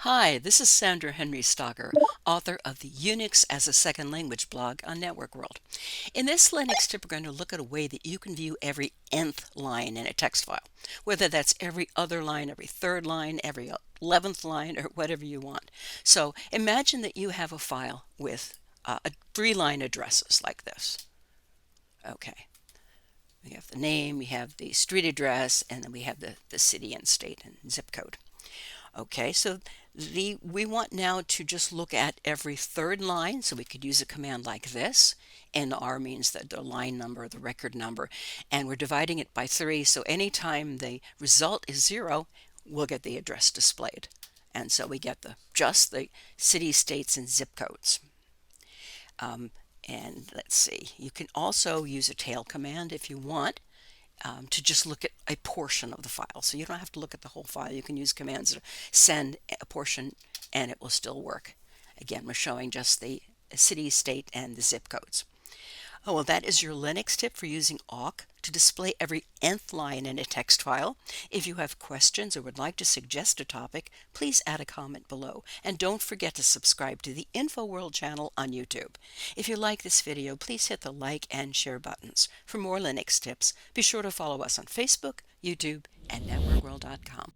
Hi, this is Sandra Henry Stocker, author of the Unix as a Second Language blog on Network World. In this Linux tip, we're going to look at a way that you can view every nth line in a text file, whether that's every other line, every third line, every 11th line, or whatever you want. So imagine that you have a file with three-line addresses like this. Okay. We have the name, we have the street address, and then we have the city and state and zip code. Okay, so we want now to just look at every third line, so we could use a command like this. NR means that the line number, the record number, and we're dividing it by 3, so anytime the result is 0, we'll get the address displayed. And so we get just the city, states, and zip codes. And let's see, you can also use a tail command if you want. To just look at a portion of the file. So you don't have to look at the whole file. You can use commands to send a portion and it will still work. Again, we're showing just the city, state, and the zip codes. Oh, well, that is your Linux tip for using awk to display every nth line in a text file. If you have questions or would like to suggest a topic, please add a comment below. And don't forget to subscribe to the InfoWorld channel on YouTube. If you like this video, please hit the like and share buttons. For more Linux tips, be sure to follow us on Facebook, YouTube, and networkworld.com.